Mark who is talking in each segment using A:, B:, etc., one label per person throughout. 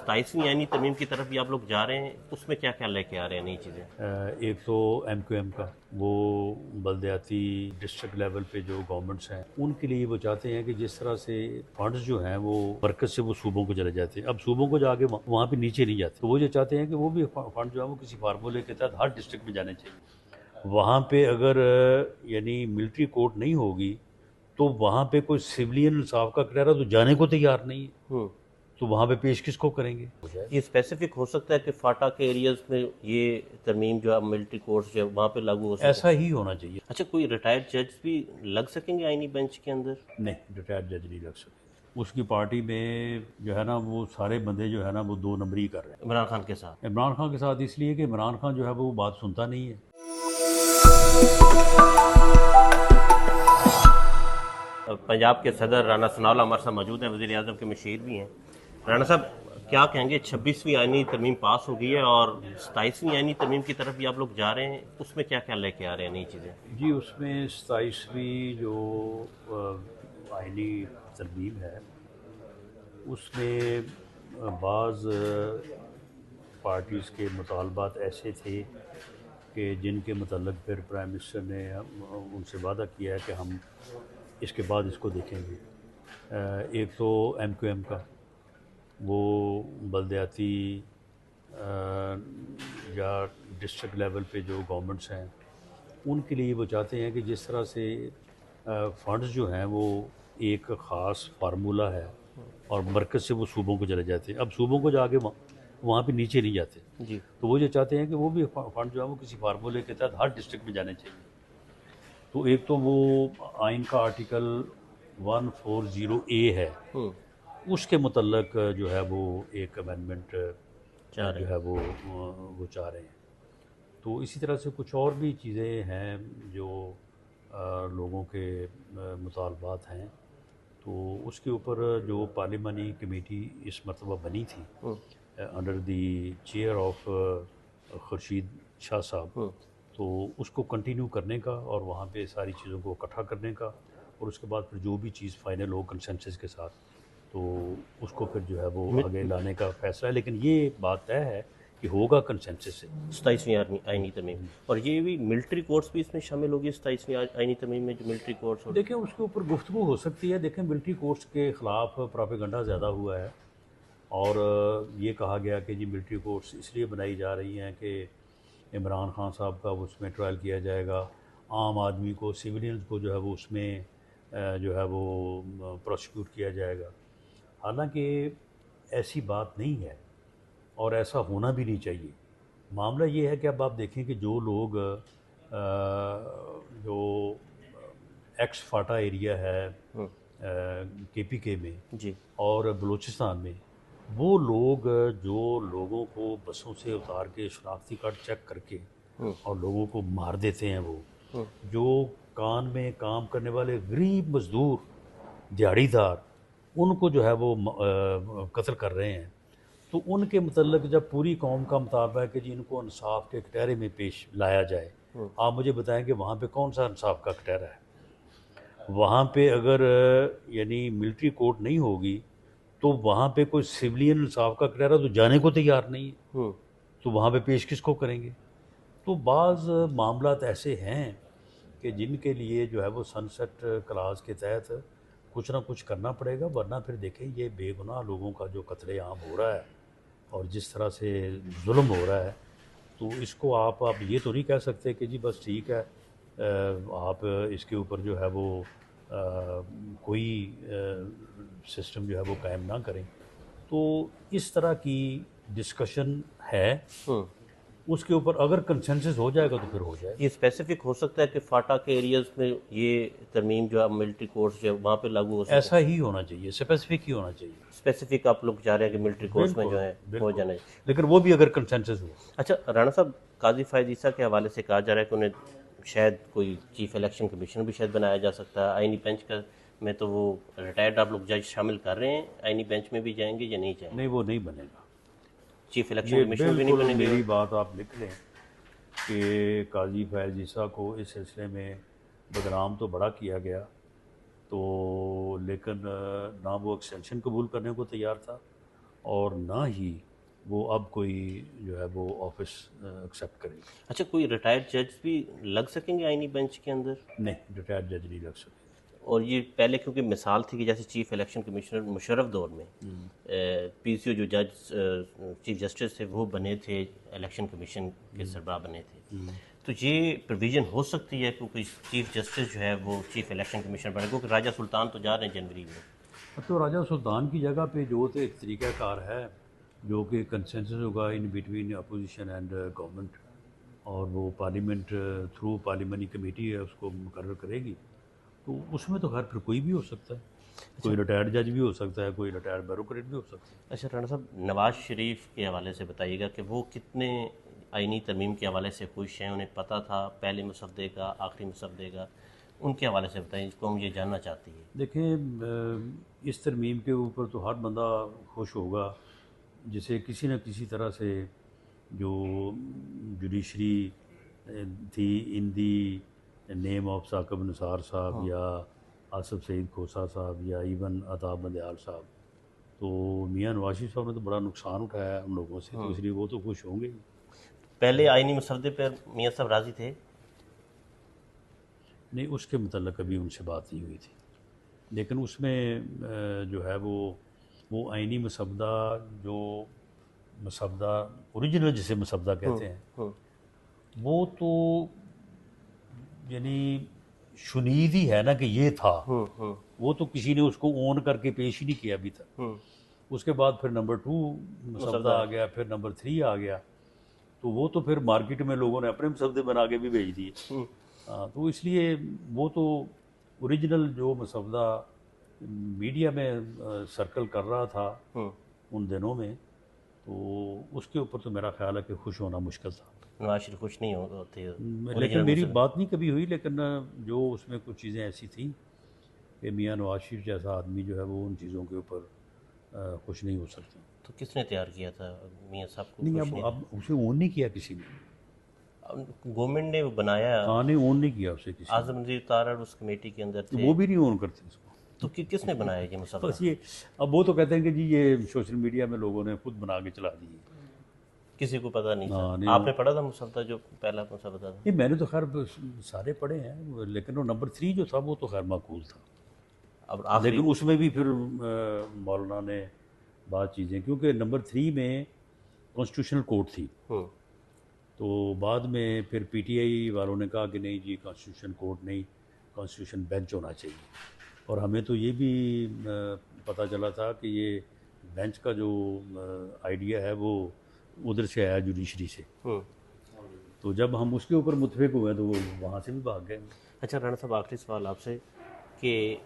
A: 27ویں آئینی ترمیم کی طرف بھی آپ لوگ جا رہے ہیں، اس میں کیا کیا لے کے آ رہے ہیں نئی چیزیں؟
B: ایک تو MQM کا وہ بلدیاتی ڈسٹرکٹ لیول پہ جو گورنمنٹس ہیں ان کے لیے وہ چاہتے ہیں کہ جس طرح سے فنڈز جو ہیں وہ مرکز سے وہ صوبوں کو چلے جاتے ہیں، اب صوبوں کو جا کے وہاں پہ نیچے نہیں جاتے، تو وہ جو چاہتے ہیں کہ وہ بھی فنڈ جو ہے وہ کسی فارمولے کے تحت ہر ڈسٹرکٹ میں جانے چاہیے۔ وہاں پہ اگر یعنی ملٹری کورٹ نہیں ہوگی تو وہاں پہ کوئی سولین انصاف کا کٹہرا تو جانے کو تیار نہیں ہے، تو وہاں پہ پیش کس کو کریں گے؟
A: یہ اسپیسیفک ہو سکتا ہے کہ فاٹا کے ایریاز میں یہ ترمیم جو ہے ملٹری کورٹس جو ہے وہاں پہ لاگو ہو سکتا ہے؟
B: ایسا ہی ہونا چاہیے۔
A: اچھا، کوئی ریٹائرڈ جج بھی لگ سکیں گے آئینی بینچ کے اندر؟
B: نہیں، ریٹائرڈ جج نہیں لگ سکتے۔ اس کی پارٹی میں جو ہے نا وہ سارے بندے جو ہے نا وہ دو نمبری کر رہے ہیں
A: عمران خان کے ساتھ۔
B: عمران خان کے ساتھ، اس لیے کہ عمران خان جو ہے وہ بات سنتا نہیں ہے۔
A: پنجاب کے صدر رانا ثناء اللہ ہمارے ساتھ موجود ہیں، وزیر اعظم کے مشیر بھی ہیں۔ رانا صاحب کیا کہیں گے، 26ویں آئینی ترمیم پاس ہو گئی ہے اور 27ویں آئینی ترمیم کی طرف بھی آپ لوگ جا رہے ہیں، اس میں کیا کیا لے کے آ رہے ہیں نئی چیزیں؟
B: جی، اس میں 27ویں جو آئینی ترمیم ہے اس میں بعض پارٹیز کے مطالبات ایسے تھے کہ جن کے متعلق پھر پرائم منسٹر نے ان سے وعدہ کیا ہے کہ ہم اس کے بعد اس کو دیکھیں گے۔ ایک تو MQM کا وہ بلدیاتی یا ڈسٹرکٹ لیول پہ جو گورنمنٹس ہیں ان کے لیے وہ چاہتے ہیں کہ جس طرح سے فنڈز جو ہیں وہ ایک خاص فارمولہ ہے اور مرکز سے وہ صوبوں کو چلے جاتے ہیں، اب صوبوں کو جا کے وہاں پہ نیچے نہیں جاتے،
A: جی،
B: تو وہ جو چاہتے ہیں کہ وہ بھی فنڈ جو ہے وہ کسی فارمولے کے تحت ہر ڈسٹرکٹ میں جانے چاہیے۔ تو ایک تو وہ آئین کا آرٹیکل 140A ہے، اس کے متعلق جو ہے وہ ایک امینڈمنٹ جو ہے وہ چاہ رہے ہیں۔ تو اسی طرح سے کچھ اور بھی چیزیں ہیں جو لوگوں کے مطالبات ہیں، تو اس کے اوپر جو پارلیمانی کمیٹی اس مرتبہ بنی تھی under the chair of Khurshid Shah صاحب، تو اس کو کنٹینیو کرنے کا اور وہاں پہ ساری چیزوں کو اکٹھا کرنے کا، اور اس کے بعد پھر جو بھی چیز فائنل ہو کنسنسس کے ساتھ تو اس کو پھر جو ہے وہ آگے لانے کا فیصلہ ہے، لیکن یہ بات طے ہے کہ ہوگا کنسنسس سے
A: 27ویں آئینی ترمیم۔ اور یہ بھی ملٹری کورٹس بھی اس میں شامل ہوگی 27ویں آئینی ترمیم میں، جو ملٹری کورٹس ہو؟
B: دیکھیں اس کے اوپر گفتگو ہو سکتی ہے۔ دیکھیں ملٹری کورٹس کے خلاف پراپیگنڈا زیادہ ہوا ہے، اور یہ کہا گیا کہ جی ملٹری کورٹس اس لیے بنائی جا رہی ہیں کہ عمران خان صاحب کا اس میں ٹرائل کیا جائے گا، عام آدمی کو، سویلینز کو جو ہے وہ اس میں جو ہے وہ پروسیکیوٹ کیا جائے گا، حالانکہ ایسی بات نہیں ہے اور ایسا ہونا بھی نہیں چاہیے۔ معاملہ یہ ہے کہ اب آپ دیکھیں کہ جو لوگ جو ایکس فاٹا ایریا ہے KPK میں
A: جی،
B: اور بلوچستان میں، وہ لوگ جو لوگوں کو بسوں سے اتار کے شناختی کارڈ چیک کر کے اور لوگوں کو مار دیتے ہیں، وہ جو کان میں کام کرنے والے غریب مزدور دیہڑی دار ان کو جو ہے وہ قتل کر رہے ہیں، تو ان کے متعلق جب پوری قوم کا مطالبہ ہے کہ جی ان کو انصاف کے کٹہرے میں پیش لایا جائے، آپ مجھے بتائیں کہ وہاں پہ کون سا انصاف کا کٹہرا ہے؟ وہاں پہ اگر یعنی ملٹری کورٹ نہیں ہوگی تو وہاں پہ کوئی سولین انصاف کا کٹہرا تو جانے کو تیار نہیں ہے، تو وہاں پہ پیش کس کو کریں گے؟ تو بعض معاملات ایسے ہیں کہ جن کے لیے جو ہے وہ سن سیٹ کلاز کے تحت کچھ نہ کچھ کرنا پڑے گا، ورنہ پھر دیکھیں یہ بے گناہ لوگوں کا جو قتل عام ہو رہا ہے اور جس طرح سے ظلم ہو رہا ہے، تو اس کو آپ یہ تو نہیں کہہ سکتے کہ جی بس ٹھیک ہے آپ اس کے اوپر جو ہے وہ کوئی سسٹم جو ہے وہ قائم نہ کریں۔ تو اس طرح کی ڈسکشن ہے، اس کے اوپر اگر کنسنسس ہو جائے گا تو پھر ہو جائے گا۔
A: یہ اسپیسیفک ہو سکتا ہے کہ فاٹا کے ایریاز میں یہ ترمیم جو ہے ملٹری کورٹس جو ہے وہاں پہ لاگو ہو سکتا ہے؟
B: ایسا ہی ہونا چاہیے، اسپیسیفک ہی ہونا چاہیے۔
A: اسپیسیفک آپ لوگ چاہ رہے ہیں کہ ملٹری کورٹس میں جو ہے ہو جانا ہے،
B: لیکن وہ بھی اگر کنسنسس ہو۔
A: اچھا رانا صاحب، قاضی فائز عیسیٰ کے حوالے سے کہا جا رہا ہے کہ انہیں شاید کوئی چیف الیکشن کمیشنر بھی شاید بنایا جا سکتا ہے آئینی بینچ کا، میں تو وہ ریٹائرڈ آپ لوگ جج شامل کر رہے ہیں، آئینی بینچ میں بھی جائیں گے یا نہیں جائیں گے؟
B: نہیں، وہ نہیں بنے گا،
A: چیف الیکشن
B: یہ
A: کمیشنر بھی نہیں
B: بالکل
A: بنے گے؟
B: میری بات آپ لکھ لیں کہ قاضی فیض عیسیٰ کو اس سلسلے میں بدنام تو بڑا کیا گیا، تو لیکن نہ وہ ایکسٹینشن قبول کرنے کو تیار تھا اور نہ ہی وہ اب کوئی جو ہے وہ آفس ایکسیپٹ کرے گا۔
A: اچھا، کوئی ریٹائرڈ جج بھی لگ سکیں گے آئینی بینچ کے اندر؟
B: نہیں، ریٹائرڈ جج نہیں لگ سکے۔
A: اور یہ پہلے کیونکہ مثال تھی کہ جیسے چیف الیکشن کمشنر مشرف دور میں پی سی او جو جج چیف جسٹس تھے وہ بنے تھے، الیکشن کمیشن کے سربراہ بنے تھے، تو یہ پروویژن ہو سکتی ہے کیونکہ چیف جسٹس جو ہے وہ چیف الیکشن کمیشنر بنے، کیونکہ راجہ سلطان تو جا رہے ہیں جنوری میں۔
B: تو راجہ سلطان کی جگہ پہ جو تو ایک طریقہ کار ہے جو کہ کنسنسس ہوگا in between opposition and government, اور وہ پارلیمنٹ تھرو پارلیمانی کمیٹی ہے اس کو مقرر کرے گی، تو اس میں تو خیر پھر کوئی بھی ہو سکتا ہے، کوئی ریٹائرڈ جج بھی ہو سکتا ہے، کوئی ریٹائرڈ بیوروکریٹ بھی ہو سکتا ہے۔
A: اچھا رانا صاحب، نواز شریف کے حوالے سے بتائیے گا کہ وہ کتنے آئینی ترمیم کے حوالے سے خوش ہیں، انہیں پتہ تھا پہلے مصوبے کا آخری مصوبے کا، ان کے حوالے سے بتائیں، قوم یہ جاننا چاہتی ہے۔
B: دیکھیں اس ترمیم کے اوپر تو ہر بندہ خوش ہوگا جسے کسی نہ کسی طرح سے جو جوڈیشری تھی ان دی نیم آف ثاقب نثار صاحب یا آصف سعید کھوسہ صاحب یا ایون عطا بندیال صاحب، تو میاں نواز شریف صاحب نے تو بڑا نقصان اٹھایا ہے ان لوگوں سے، تو اس لیے وہ تو خوش ہوں گے ہی۔
A: پہلے آئینی مسودے پر میاں صاحب راضی تھے؟
B: نہیں، اس کے متعلق ابھی ان سے بات نہیں ہوئی تھی، لیکن اس میں جو ہے وہ آئینی مسودہ، جو مسودہ اوریجنل جسے مسودہ کہتے ہیں، وہ تو یعنی شنید ہی ہے نا کہ یہ تھا، وہ تو کسی نے اس کو اون کر کے پیش ہی نہیں کیا ابھی تک۔ اس کے بعد پھر نمبر 2 مسودہ آ گیا، پھر نمبر 3 آ گیا، تو وہ تو پھر مارکیٹ میں لوگوں نے اپنے مسودے بنا کے بھی بھیج دیے۔ تو اس لیے وہ تو اوریجنل جو مسودہ میڈیا میں سرکل کر رہا تھا ان دنوں میں، تو اس کے اوپر تو میرا خیال ہے کہ خوش ہونا مشکل تھا۔
A: نواز شریف خوش نہیں ہوتے؟
B: لیکن میری بات نہیں کبھی ہوئی، لیکن جو اس میں کچھ چیزیں ایسی تھیں کہ میاں نواز شریف جیسا آدمی جو ہے وہ ان چیزوں کے اوپر خوش نہیں ہو سکتا۔
A: تو کس نے تیار کیا تھا میاں صاحب کو؟
B: نہیں، اب اسے اون نہیں کیا کسی نے،
A: گورنمنٹ نے بنایا،
B: ہاں نہیں اون نہیں کیا اسے کسی
A: اعظم نذیر تارڑ اس کمیٹی کے اندر
B: نے،
A: تھے،
B: وہ بھی نہیں اون کرتے اس کو۔
A: تو کس نے بنایا یہ مسودہ؟
B: بس یہ اب وہ تو کہتے ہیں کہ جی یہ سوشل میڈیا میں لوگوں نے خود بنا کے چلا دی ہے۔
A: کسی کو پتہ نہیں
B: ہاں،
A: تھا؟
B: نہیں،
A: آپ نے پڑھا تھا مسودہ جو پہلا مسودہ تھا؟
B: نہیں میں نے تو خیر سارے پڑھے ہیں، لیکن وہ نمبر 3 جو تھا وہ تو خیر معقول تھا،
A: اب آخری
B: لیکن اس میں بھی پھر مولانا نے بعض چیزیں، کیونکہ نمبر 3 میں کانسٹیٹیوشنل کورٹ تھی، تو بعد میں پھر پی ٹی آئی والوں نے کہا کہ نہیں جی کانسٹیٹیوشن کورٹ نہیں، کانسٹیٹیوشن بینچ ہونا چاہیے، اور ہمیں تو یہ بھی پتہ چلا تھا کہ یہ بینچ کا جو آئیڈیا ہے وہ ادھر سے آیا جوڈیشری سے، تو جب ہم اس کے اوپر متفق ہوئے تو وہ وہاں سے بھی بھاگ گئے۔
A: اچھا رانا صاحب، آخری سوال آپ سے کہ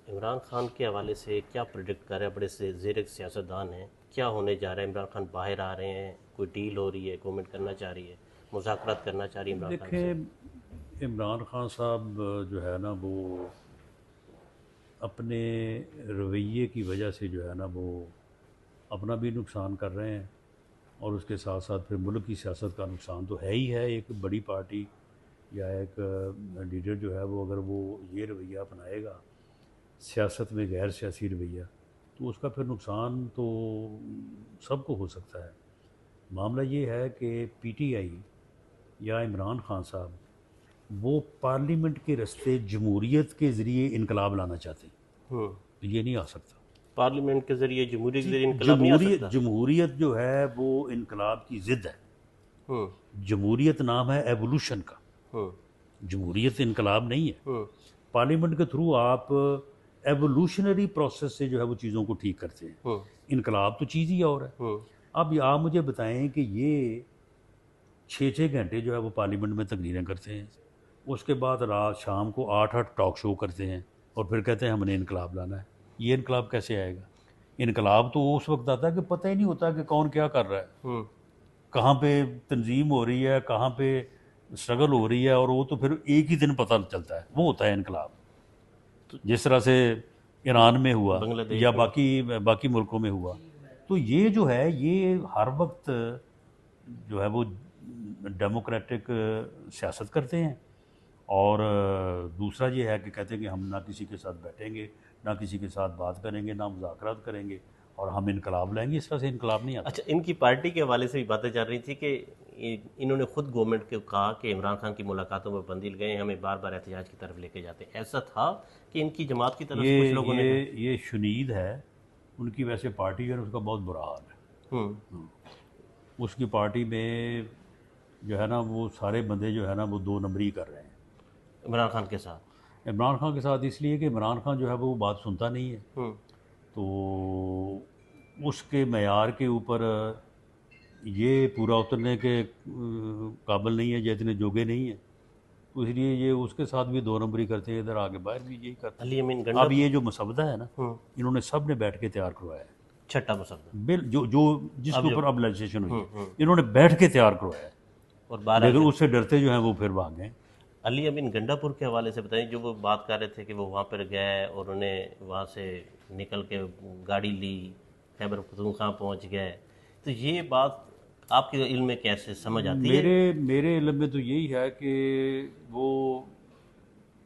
A: عمران خان کے حوالے سے کیا پریڈکٹ کر رہے ہیں؟ بڑے سے زیر سیاستدان ہیں، کیا ہونے جا رہا ہے؟ عمران خان باہر آ رہے ہیں، کوئی ڈیل ہو رہی ہے، گورنمنٹ کرنا چاہ رہی ہے، مذاکرات کرنا چاہ رہی ہے عمران خان سے؟
B: دیکھیں عمران خان صاحب جو ہے نا وہ اپنے رویے کی وجہ سے جو ہے نا وہ اپنا بھی نقصان کر رہے ہیں، اور اس کے ساتھ ساتھ پھر ملک کی سیاست کا نقصان تو ہے ہی ہے۔ ایک بڑی پارٹی یا ایک لیڈر جو ہے وہ اگر وہ یہ رویہ اپنائے گا سیاست میں، غیر سیاسی رویہ، تو اس کا پھر نقصان تو سب کو ہو سکتا ہے۔ معاملہ یہ ہے کہ پی ٹی آئی یا عمران خان صاحب وہ پارلیمنٹ کے رستے جمہوریت کے ذریعے انقلاب لانا چاہتے ہیں، تو یہ نہیں آ سکتا۔
A: پارلیمنٹ کے ذریعے، جمہوریت کے ذریعے انقلاب نہیں آ سکتا؟
B: جمہوریت جو ہے وہ انقلاب کی ضد ہے۔ جمہوریت نام ہے ایوولوشن کا، جمہوریت انقلاب نہیں ہے۔ پارلیمنٹ کے تھرو آپ ایوولوشنری پروسیس سے جو ہے وہ چیزوں کو ٹھیک کرتے ہیں، انقلاب تو چیز ہی اور ہے۔ اب آپ مجھے بتائیں کہ یہ 6 گھنٹے جو ہے وہ پارلیمنٹ میں تقریریں کرتے ہیں، اس کے بعد رات شام کو 8 ٹاک شو کرتے ہیں، اور پھر کہتے ہیں ہم نے انقلاب لانا ہے۔ یہ انقلاب کیسے آئے گا؟ انقلاب تو اس وقت آتا ہے کہ پتہ ہی نہیں ہوتا کہ کون کیا کر رہا ہے، کہاں پہ تنظیم ہو رہی ہے، کہاں پہ اسٹرگل ہو رہی ہے، اور وہ تو پھر ایک ہی دن پتہ چلتا ہے، وہ ہوتا ہے انقلاب۔ جس طرح سے ایران میں ہوا یا باقی ملکوں میں ہوا، تو یہ جو ہے یہ ہر وقت جو ہے وہ ڈیموکریٹک سیاست کرتے ہیں، اور دوسرا یہ ہے کہ کہتے ہیں کہ ہم نہ کسی کے ساتھ بیٹھیں گے، نہ کسی کے ساتھ بات کریں گے، نہ مذاکرات کریں گے، اور ہم انقلاب لائیں گے. اس طرح سے انقلاب نہیں آتا.
A: اچھا، ان کی پارٹی کے حوالے سے بھی باتیں چل رہی تھی کہ انہوں نے خود گورنمنٹ کو کہا کہ عمران خان کی ملاقاتوں میں بندی لگائیں، ہمیں بار بار احتجاج کی طرف لے کے جاتے ہیں. ایسا تھا کہ ان کی جماعت کی طرف سے کچھ لوگوں نے
B: یہ شنید ہے ان کی. ویسے پارٹی ہے اس کا بہت برا حال ہے. اس کی پارٹی میں جو ہے نا وہ سارے بندے جو ہے نا وہ 2 نمبری کر رہے ہیں
A: عمران خان کے ساتھ.
B: عمران خان کے ساتھ اس لیے کہ عمران خان جو ہے وہ بات سنتا نہیں ہے. تو اس کے معیار کے اوپر یہ پورا اترنے کے قابل نہیں ہے، جتنے جوگے نہیں ہیں. تو اس لیے یہ اس کے ساتھ بھی 2 نمبری کرتے ہیں. ادھر آگے باہر بھی یہی کرتے
A: علی امین
B: ہیں.
A: گنڈا
B: اب یہ جو مسودہ ہے نا انہوں نے سب نے بیٹھ کے تیار کروایا ہے.
A: چھٹا مسودہ
B: جو جس کے اوپر اب لیجسلیشن ہوئی ہے انہوں نے بیٹھ کے تیار کروایا ہے.
A: اور 12
B: لیکن اس سے ڈرتے جو ہیں وہ پھر بھاگ گئے.
A: علی امین گنڈا پور کے حوالے سے بتائیں، جو وہ بات کر رہے تھے کہ وہ وہاں پر گئے اور انہوں نے وہاں سے نکل کے گاڑی لی، خیبر پختونخوا پہنچ گئے. تو یہ بات آپ کے علم میں کیسے سمجھ آتی ہے؟
B: میرے علم میں تو یہی ہے کہ وہ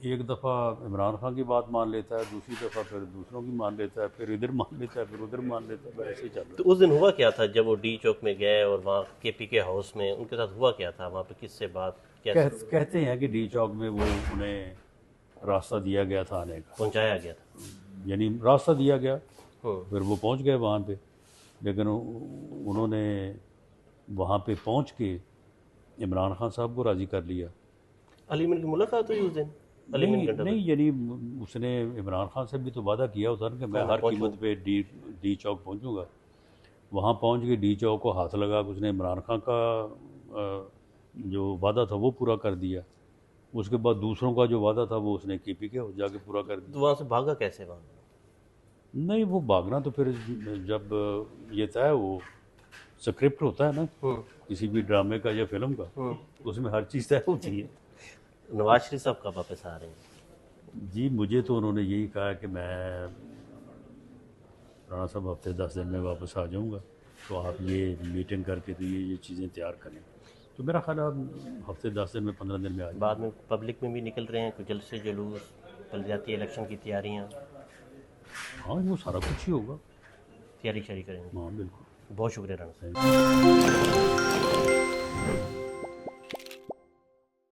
B: ایک دفعہ عمران خان کی بات مان لیتا ہے، دوسری دفعہ پھر دوسروں کی مان لیتا ہے، پھر ادھر مان لیتا ہے، پھر ادھر مان لیتا ہے. ایسے ہی چل رہا ہے.
A: تو اس دن ہوا کیا تھا جب وہ ڈی چوک میں گئے اور وہاں کے پی کے ہاؤس میں ان کے ساتھ ہوا کیا تھا؟ وہاں پہ کس سے بات
B: کہتے ہیں کہ ڈی چوک میں وہ انہیں راستہ دیا گیا تھا آنے کا،
A: پہنچایا گیا تھا.
B: یعنی راستہ دیا گیا، پھر وہ پہنچ گئے وہاں پہ. لیکن انہوں نے وہاں پہ پہنچ کے عمران خان صاحب کو راضی کر لیا.
A: علی امین کی ملاقات ہوئی اس دن؟ علی امین گنڈا
B: نہیں یعنی اس نے عمران خان سے بھی تو وعدہ کیا ہوتا نا کہ میں ہر قیمت پہ ڈی چوک پہنچوں گا. وہاں پہنچ کے ڈی چوک کو ہاتھ لگا کہ اس نے عمران خان کا جو وعدہ تھا وہ پورا کر دیا. اس کے بعد دوسروں کا جو وعدہ تھا وہ اس نے کے پی کے جا کے پورا کر دیا.
A: تو وہاں سے بھاگا کیسے وہاں؟
B: نہیں وہ بھاگنا تو پھر جب یہ طے وہ سکرپٹ ہوتا ہے نا کسی بھی ڈرامے کا یا فلم کا، اس میں ہر چیز طے ہوتی ہے.
A: نواز شریف صاحب کب واپس آ رہے ہیں؟
B: جی مجھے تو انہوں نے یہی کہا کہ میں رانا صاحب ہفتے 10 دن میں واپس آ جاؤں گا. تو آپ یہ میٹنگ کر کے تو یہ چیزیں تیار کریں. تو میرا خیال ہے ہفتے 10 دن میں 15 دن میں آ جائیں.
A: بعد میں پبلک میں بھی نکل رہے ہیں کچھ جلسے جلوس، بلدیاتی الیکشن کی تیاریاں؟
B: ہاں وہ سارا کچھ ہی ہوگا.
A: تیاری شاری کریں گے.
B: ہاں بالکل.
A: بہت شکریہ رانا صاحب.